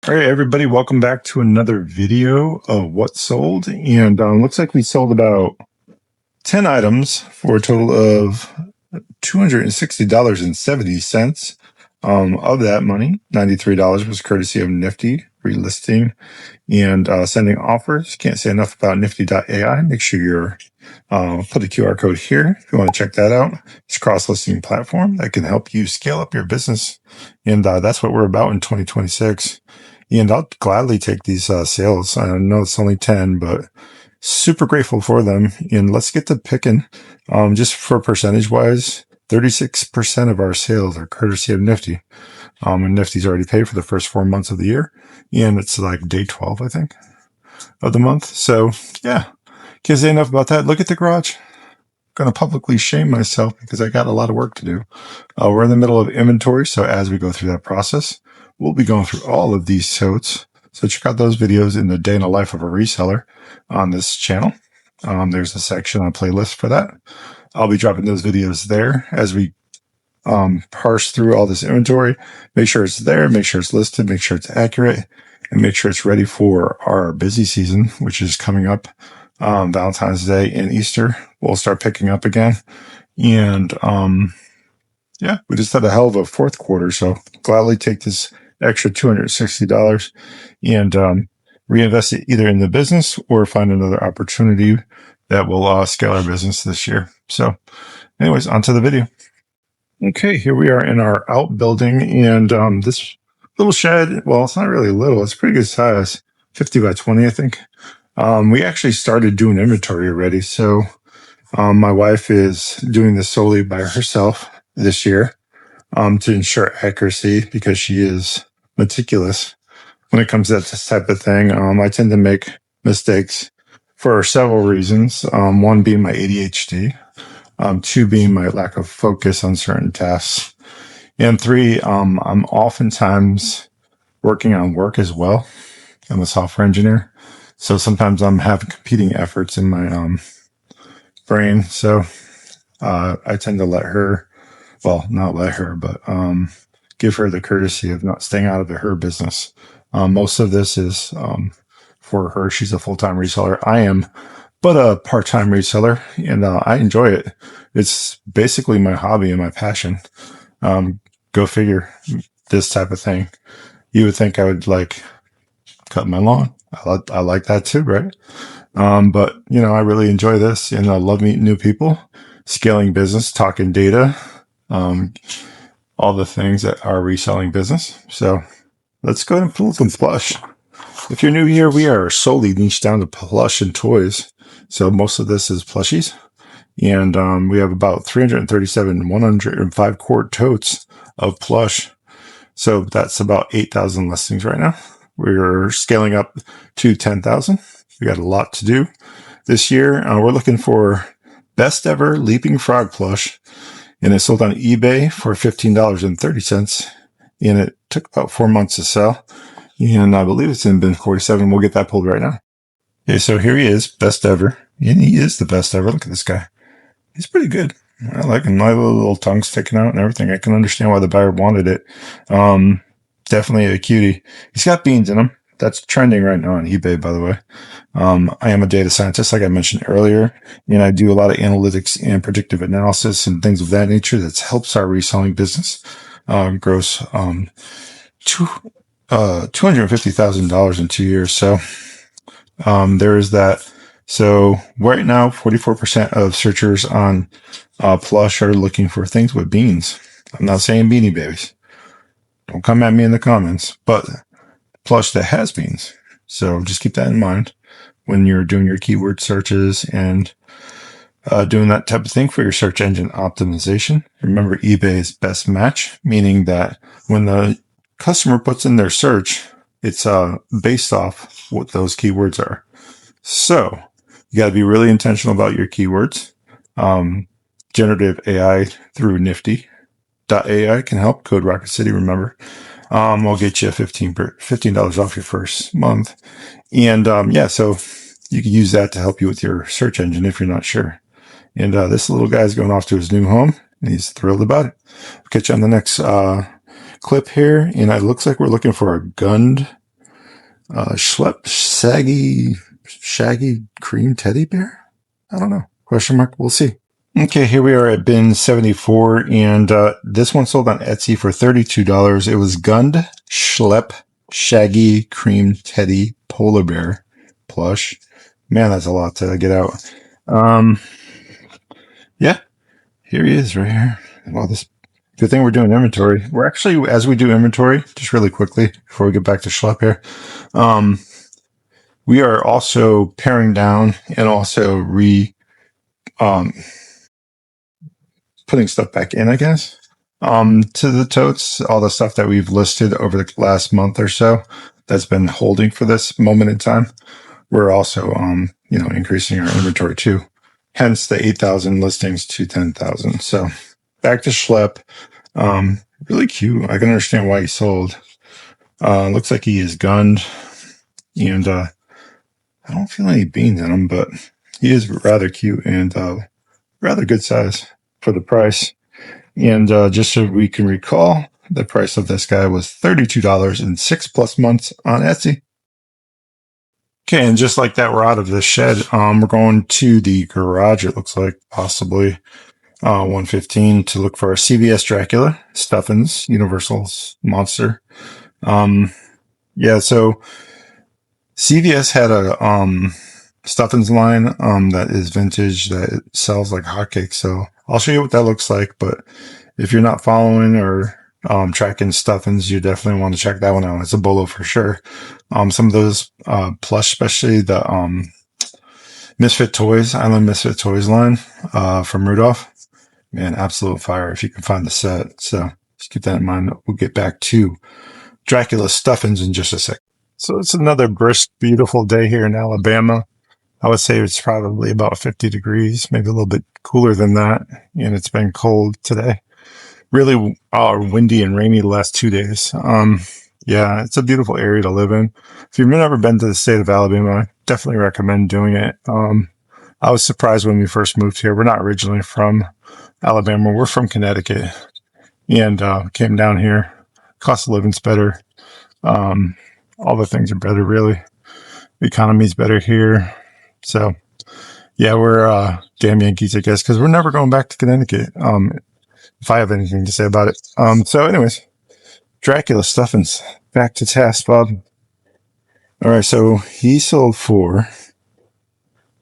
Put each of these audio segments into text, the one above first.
All right, everybody, welcome back to another video of what sold. And looks like we sold about 10 items for a total of $260.70. Of that money, $93 was courtesy of Nifty relisting and sending offers. Can't say enough about Nifty.ai. Make sure you're put the QR code here if you want to check that out. It's a cross-listing platform that can help you scale up your business. And that's what we're about in 2026. And I'll gladly take these sales. I know it's only 10, but super grateful for them. And let's get to picking. Just for percentage wise, 36% of our sales are courtesy of Nifty. And Nifty's already paid for the first 4 months of the year. And it's like day 12, I think, of the month. So yeah, can't say enough about that. Look at the garage. Going to publicly shame myself because I got a lot of work to do. We're in the middle of inventory. So as we go through that process, we'll be going through all of these totes. So check out those videos in the day in the life of a reseller on this channel. There's a section on playlist for that. I'll be dropping those videos there as we parse through all this inventory. Make sure it's there, make sure it's listed, make sure it's accurate, and make sure it's ready for our busy season, which is coming up. Valentine's Day and Easter, we'll start picking up again. And yeah, we just had a hell of a fourth quarter. So gladly take this extra $260 and reinvest it either in the business or find another opportunity that will scale our business this year. So anyways, on to the video. Okay, here we are in our outbuilding, and this little shed, well, it's not really little, it's pretty good size, 50 by 20, I think. We actually started doing inventory already. So my wife is doing this solely by herself this year to ensure accuracy because she is meticulous when it comes to this type of thing. I tend to make mistakes for several reasons. One being my ADHD, two being my lack of focus on certain tasks, and three, I'm oftentimes working on work as well. I'm a software engineer. So sometimes I'm having competing efforts in my brain. So I tend to let her, well, not let her, but give her the courtesy of not staying out of her business. Most of this is for her. She's a full-time reseller. I am but a part-time reseller, and I enjoy it. It's basically my hobby and my passion. Go figure, this type of thing. You would think I would like cut my lawn. I like that too, right? But you know, I really enjoy this, and I love meeting new people, scaling business, talking data, all the things that are reselling business. So let's go ahead and pull some plush. If you're new here, we are solely niched down to plush and toys. So most of this is plushies, and we have about 337 105 quart totes of plush. So that's about 8,000 listings right now. We're scaling up to 10,000. We got a lot to do this year. We're looking for best ever leaping frog plush, and it sold on eBay for $15.30. And it took about 4 months to sell. And I believe it's in bin 47. We'll get that pulled right now. Okay, so here he is, best ever. And he is the best ever. Look at this guy. He's pretty good. I like him. My little tongue sticking out and everything. I can understand why the buyer wanted it. Definitely a cutie. He's got beans in him. That's trending right now on eBay, by the way. I am a data scientist, like I mentioned earlier, and I do a lot of analytics and predictive analysis and things of that nature that helps our reselling business gross $250,000 in 2 years. So there is that. So right now, 44% of searchers on plush are looking for things with beans. I'm not saying beanie babies. Don't come at me in the comments, but plush that has beans. So just keep that in mind when you're doing your keyword searches and doing that type of thing for your search engine optimization. Remember, eBay is best match, meaning that when the customer puts in their search, it's based off what those keywords are. So you got to be really intentional about your keywords. Generative AI through Nifty.ai can help. Code Rocket City, remember. I'll get you $15 off your first month. And yeah, so you can use that to help you with your search engine if you're not sure. And this little guy's going off to his new home, and he's thrilled about it. I'll catch you on the next clip here. And it looks like we're looking for a gunned Schlepp Shaggy Cream Teddy Bear? I don't know. Question mark. We'll see. Okay, here we are at bin 74, and this one sold on Etsy for $32. It was Gund Schlepp Shaggy Cream Teddy Polar Bear plush. Man, that's a lot to get out. Yeah, here he is right here. Wow, this good thing we're doing inventory. We're actually, as we do inventory, just really quickly before we get back to Schlepp here, we are also paring down and also putting stuff back in, I guess, to the totes, all the stuff that we've listed over the last month or so that's been holding for this moment in time. We're also, increasing our inventory too. Hence the 8,000 listings to 10,000. So back to Schlepp. Really cute. I can understand why he sold. Looks like he is gunned, and I don't feel any beans in him, but he is rather cute and rather good size for the price. And just so we can recall, the price of this guy was $32 in 6+ months on Etsy. Okay, and just like that, we're out of the shed. We're going to the garage, it looks like, possibly 115 to look for a CVS Dracula, Stuffins, Universal's Monster. Yeah, so CVS had a Stuffins line that is vintage that it sells like hotcakes. So I'll show you what that looks like. But if you're not following or tracking Stuffins, you definitely want to check that one out. It's a bolo for sure. Some of those plush, especially the Misfit Toys, Island Misfit Toys line from Rudolph. Man, absolute fire if you can find the set. So just keep that in mind. We'll get back to Dracula Stuffins in just a sec. So it's another brisk, beautiful day here in Alabama. I would say it's probably about 50 degrees, maybe a little bit cooler than that. And it's been cold today. Really windy and rainy the last 2 days. Yeah, it's a beautiful area to live in. If you've never been to the state of Alabama, I definitely recommend doing it. I was surprised when we first moved here. We're not originally from Alabama. We're from Connecticut, and came down here. Cost of living's better. All the things are better, really. The economy's better here. So, yeah, we're damn Yankees, I guess, because we're never going back to Connecticut. If I have anything to say about it. So, anyways, Dracula Stuffins, back to task, Bob. All right, so he sold for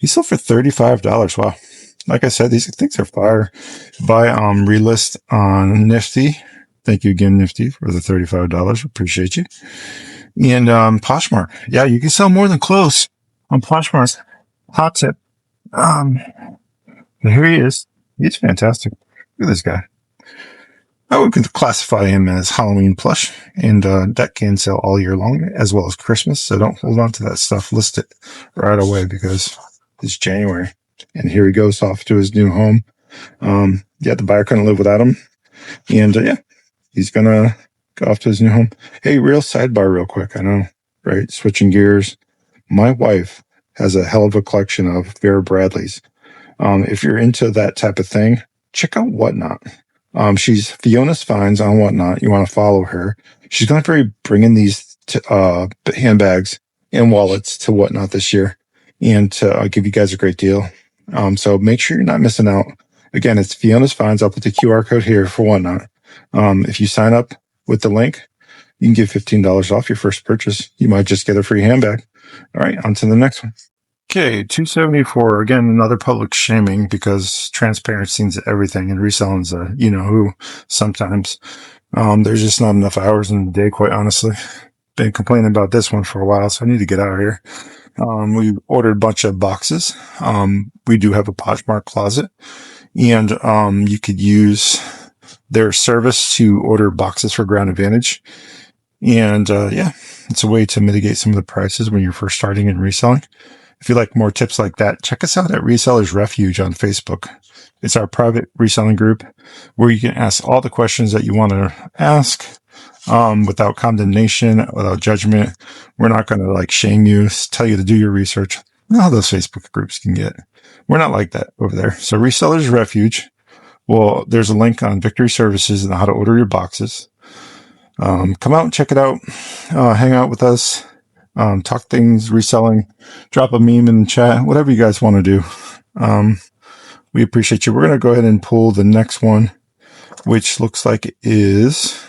$35. Wow. Like I said, these things are fire. Buy relist on Nifty. Thank you again, Nifty, for the $35. Appreciate you. And Poshmark. Yeah, you can sell more than clothes on Poshmark. Hot tip. Here he is. He's fantastic. Look at this guy. I would classify him as Halloween plush, and that can sell all year long, as well as Christmas. So don't hold on to that stuff. List it right away because it's January. And here he goes off to his new home. Yeah, the buyer couldn't live without him. And yeah, he's going to go off to his new home. Hey, real sidebar real quick. I know, right? Switching gears. My wife has a hell of a collection of Vera Bradleys. If you're into that type of thing, check out Whatnot. She's Fiona's Finds on Whatnot. You want to follow her. She's going to be bringing these handbags and wallets to Whatnot this year, and to give you guys a great deal. So make sure you're not missing out. Again, it's Fiona's Finds. I'll put the QR code here for Whatnot. If you sign up with the link, you can get $15 off your first purchase. You might just get a free handbag. All right, on to the next one. Okay, 274. Again, another public shaming because transparency is everything, and reselling's a you-know-who sometimes. There's just not enough hours in the day, quite honestly. Been complaining about this one for a while, so I need to get out of here. We ordered a bunch of boxes. We do have a Poshmark closet, and you could use their service to order boxes for Ground Advantage. And yeah, it's a way to mitigate some of the prices when you're first starting in reselling. If you like more tips like that, check us out at Resellers Refuge on Facebook. It's our private reselling group where you can ask all the questions that you want to ask without condemnation, without judgment. We're not going to shame you, tell you to do your research. You know how those Facebook groups can get. We're not like that over there. So Resellers Refuge. Well, there's a link on Victory Services and how to order your boxes. Come out and check it out. Hang out with us. talk things, reselling, drop a meme in the chat, whatever you guys want to do. We appreciate you. We're going to go ahead and pull the next one, which looks like it is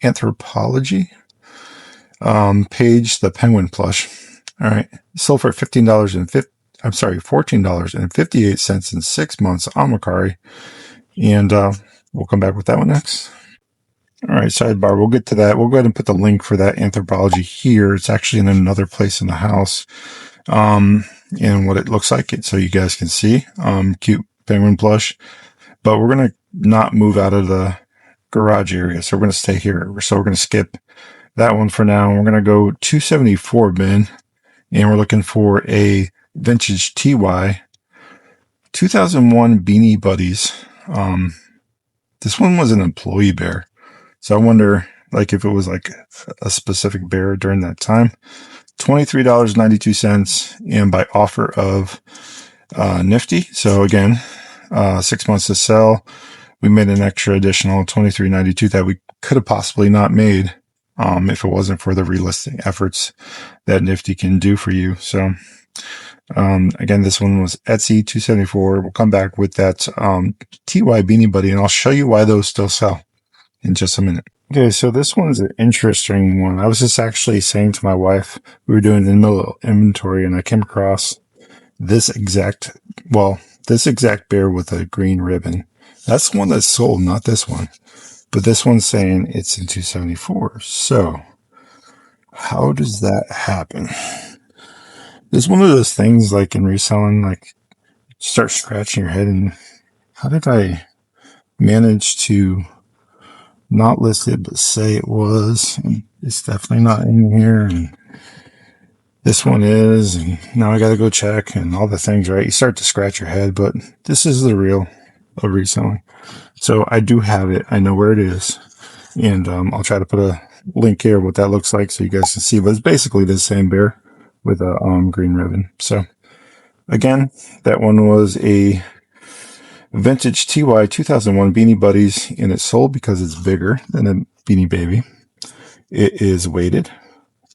Anthropology. Page the Penguin plush. All right. Sold for $14.58 in 6 months on Mercari. And we'll come back with that one next. All right, sidebar. We'll get to that. We'll go ahead and put the link for that Anthropology here. It's actually in another place in the house. And what it looks like, so you guys can see. Cute penguin plush. But we're going to not move out of the garage area. So we're going to stay here. So we're going to skip that one for now. We're going to go 274 bin. And we're looking for a vintage TY 2001 Beanie Buddies. This one was an employee bear. So I wonder, like, if it was like a specific bear during that time. $23.92, and by offer of Nifty. So again, 6 months to sell. We made an extra additional $23.92 that we could have possibly not made if it wasn't for the relisting efforts that Nifty can do for you. So again, this one was Etsy 274. We'll come back with that TY Beanie Buddy, and I'll show you why those still sell in just a minute. Okay, so this one's an interesting one. I was just actually saying to my wife, we were doing the middle inventory, and I came across this exact bear with a green ribbon. That's the one that's sold, not this one. But this one's saying it's in 274. So how does that happen? It's one of those things, like in reselling, like start scratching your head and how did I manage to not list it but say it was, and it's definitely not in here, and this one is, and now I gotta go check and all the things, right? You start to scratch your head, but this is the real of reselling. So I do have it. I know where it is, and I'll try to put a link here what that looks like so you guys can see, but it's basically the same bear with a green ribbon. So again, that one was a vintage TY 2001 Beanie Buddies, and it's sold because it's bigger than a Beanie Baby. It is weighted.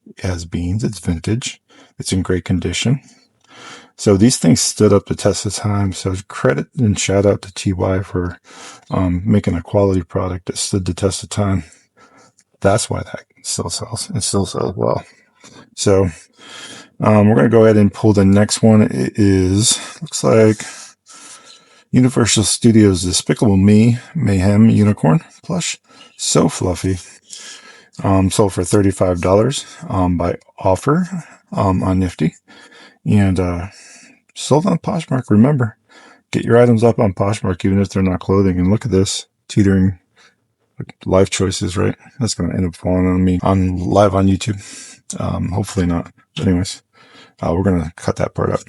It has beans. It's vintage. It's in great condition. So these things stood up the test of time. So credit and shout out to TY for making a quality product that stood the test of time. That's why that still sells. It still sells well. So we're going to go ahead and pull the next one. It is, looks like Universal Studios Despicable Me Mayhem Unicorn plush. So fluffy. Sold for $35 by offer on Nifty. And sold on Poshmark. Remember, get your items up on Poshmark even if they're not clothing. And look at this, teetering life choices, right? That's going to end up falling on me on live on YouTube. Hopefully not. But anyways, we're going to cut that part out.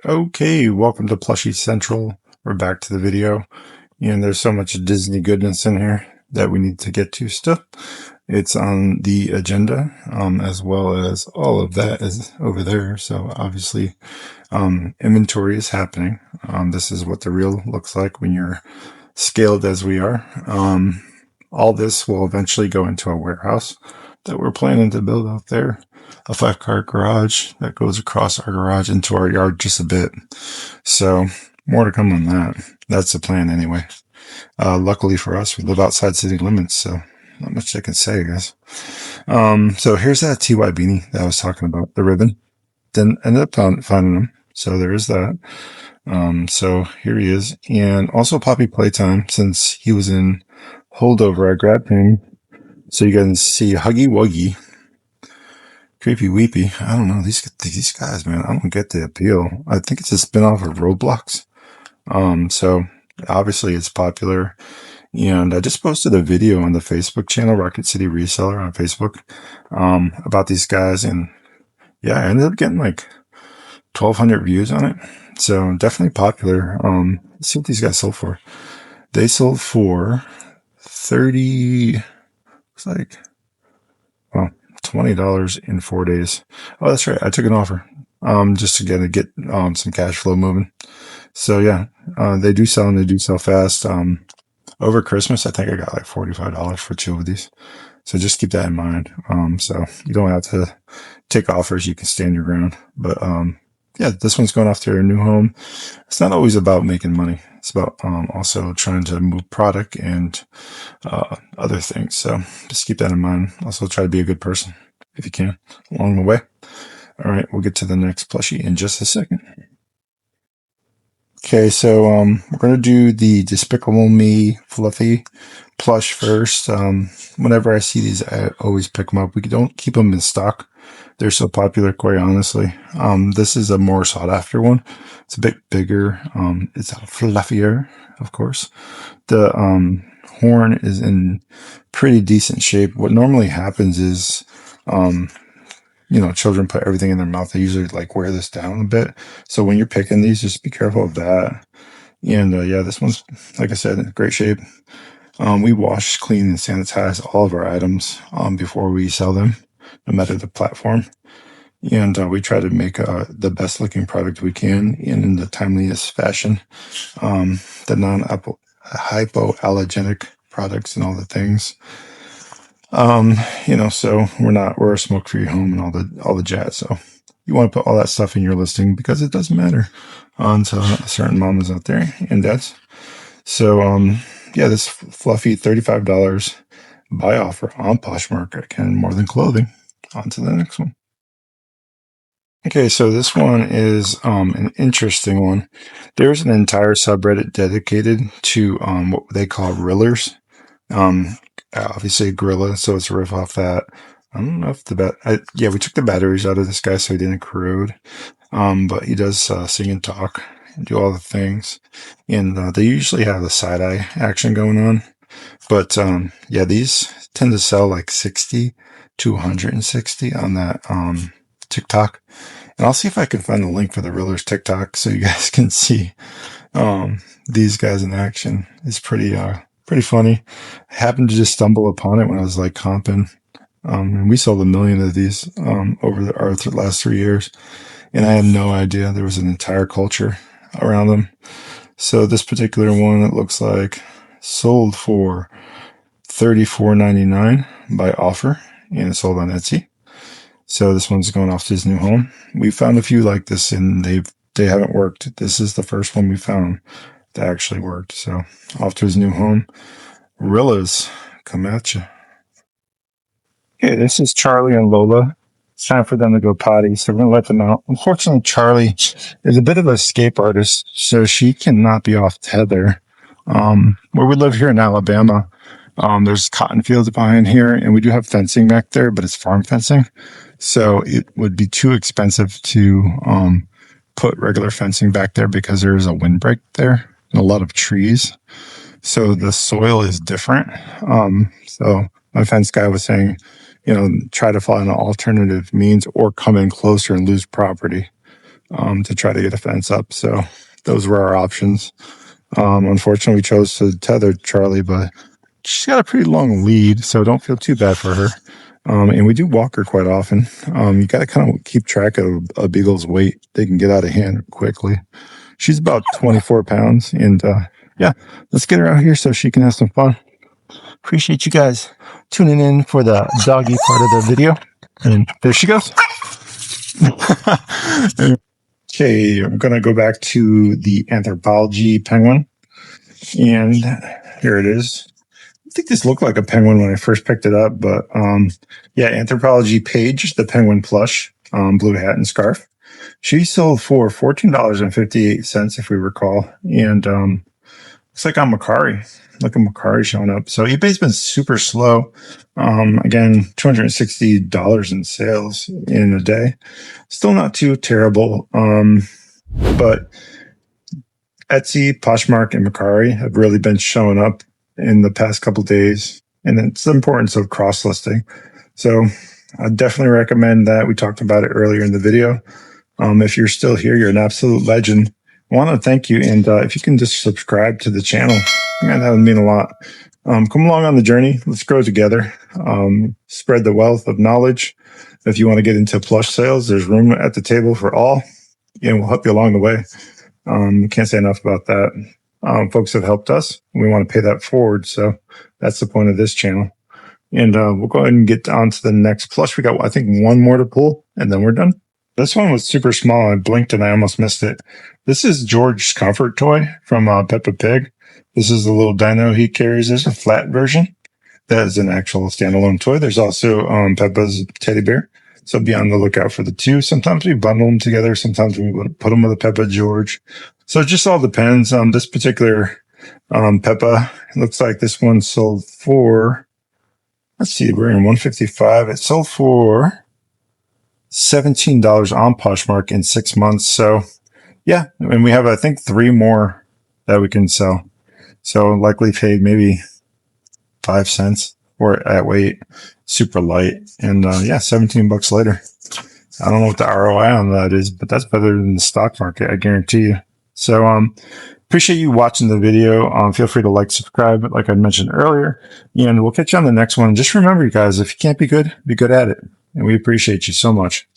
Okay, welcome to Plushie Central. We're back to the video, and there's so much Disney goodness in here that we need to get to still. It's on the agenda, as well as all of that is over there. So obviously, inventory is happening. This is what the real looks like when you're scaled as we are. All this will eventually go into a warehouse that we're planning to build out there. A 5-car garage that goes across our garage into our yard just a bit. So more to come on that. That's the plan anyway. Luckily for us, we live outside city limits, so not much I can say, guys. So here's that TY beanie that I was talking about, the ribbon. Then ended up finding him. So there is that. So here he is. And also Poppy Playtime, since he was in holdover, I grabbed him. So you can see Huggy Wuggy. Creepy Weepy. I don't know. These guys, man, I don't get the appeal. I think it's a spinoff of Roblox. So obviously it's popular. And I just posted a video on the Facebook channel, Rocket City Reseller on Facebook, about these guys. And yeah, I ended up getting like 1,200 views on it. So definitely popular. Let's see what these guys sold for. They sold for 30, looks like, well, $20 in 4 days. Oh, that's right. I took an offer, just to get some cash flow moving. So yeah, they do sell, and they do sell fast. Over Christmas, I think I got like $45 for 2 of these. So just keep that in mind. So you don't have to take offers, you can stand your ground. But yeah, this one's going off to her new home. It's not always about making money. It's about also trying to move product and other things. So just keep that in mind. Also try to be a good person if you can along the way. All right, we'll get to the next plushie in just a second. Okay, so we're going to do the Despicable Me Fluffy plush first. Whenever I see these, I always pick them up. We don't keep them in stock. They're so popular, quite honestly. This is a more sought after one. It's a bit bigger. It's fluffier, of course. The horn is in pretty decent shape. What normally happens is, children put everything in their mouth. They usually like wear this down a bit. So when you're picking these, just be careful of that. And yeah, this one's, like I said, in great shape. We wash, clean, and sanitize all of our items before we sell them, no matter the platform. And we try to make the best looking product we can and in the timeliest fashion. The non-hypoallergenic products and all the things. So we're a smoke-free home and all the jazz. So you want to put all that stuff in your listing because it doesn't matter to certain mamas out there and dads. So, yeah, this fluffy $35 buy offer on Poshmark. Again, more than clothing. On to the next one. Okay, so this one is an interesting one. There's an entire subreddit dedicated to what they call rillers. Obviously a gorilla, so it's a riff off that. I don't know if we took the batteries out of this guy so he didn't corrode. But he does sing and talk and do all the things. And they usually have the side-eye action going on. But yeah, these tend to sell like 60 to 160 on that TikTok. And I'll see if I can find the link for the Rillers TikTok so you guys can see these guys in action. It's pretty funny. I happened to just stumble upon it when I was like comping. And we sold 1 million of these over our last 3 years. And I had no idea there was an entire culture around them. So this particular one, it looks like sold for $34.99 by offer, and it's sold on Etsy. So this one's going off to his new home. We found a few like this, and they haven't worked. This is the first one we found that actually worked. So off to his new home. Rillas, come at you. Okay, this is Charlie and Lola. It's time for them to go potty, so we're going to let them out. Unfortunately, Charlie is a bit of an escape artist, so she cannot be off tether. Where we live here in Alabama, there's cotton fields behind here, and we do have fencing back there, but it's farm fencing. So it would be too expensive to put regular fencing back there because there is a windbreak there and a lot of trees. So the soil is different. So my fence guy was saying, try to find an alternative means or come in closer and lose property to try to get a fence up. So those were our options. Unfortunately, we chose to tether Charlie, but she's got a pretty long lead, so don't feel too bad for her. And we do walk her quite often. You got to kind of keep track of a beagle's weight. They can get out of hand quickly. She's about 24 pounds, and yeah, let's get her out here so she can have some fun. Appreciate you guys tuning in for the doggy part of the video. And there she goes. Okay, I'm going to go back to the Anthropology penguin. And here it is. I think this looked like a penguin when I first picked it up, but yeah, Anthropology Paige, the penguin plush, blue hat and scarf. She sold for $14.58, if we recall. And looks like on Mercari. Look at Mercari showing up. So eBay's been super slow. Again, $260 in sales in a day. Still not too terrible. But Etsy, Poshmark, and Mercari have really been showing up in the past couple of days. And it's the importance of cross-listing. So I definitely recommend that. We talked about it earlier in the video. If you're still here, you're an absolute legend. I want to thank you. And if you can just subscribe to the channel, man, that would mean a lot. Come along on the journey. Let's grow together. Spread the wealth of knowledge. If you want to get into plush sales, there's room at the table for all. And we'll help you along the way. Can't say enough about that. Folks have helped us. We want to pay that forward. So that's the point of this channel. And we'll go ahead and get on to the next plush. We got, I think, one more to pull, and then we're done. This one was super small. I blinked and I almost missed it. This is George's comfort toy from Peppa Pig. This is the little dino he carries. There's a flat version that is an actual standalone toy. There's also Peppa's teddy bear. So be on the lookout for the two. Sometimes we bundle them together. Sometimes we put them with a Peppa George. So it just all depends. This particular Peppa, it looks like this one sold for, let's see, we're in 155. It sold for $17 on Poshmark in 6 months. So yeah, and we have, I think, 3 more that we can sell. So likely paid maybe 5 cents or at weight, super light. And yeah, 17 bucks later. I don't know what the ROI on that is, but that's better than the stock market, I guarantee you. So appreciate you watching the video. Feel free to like, subscribe, like I mentioned earlier, and we'll catch you on the next one. Just remember, you guys, if you can't be good at it. And we appreciate you so much.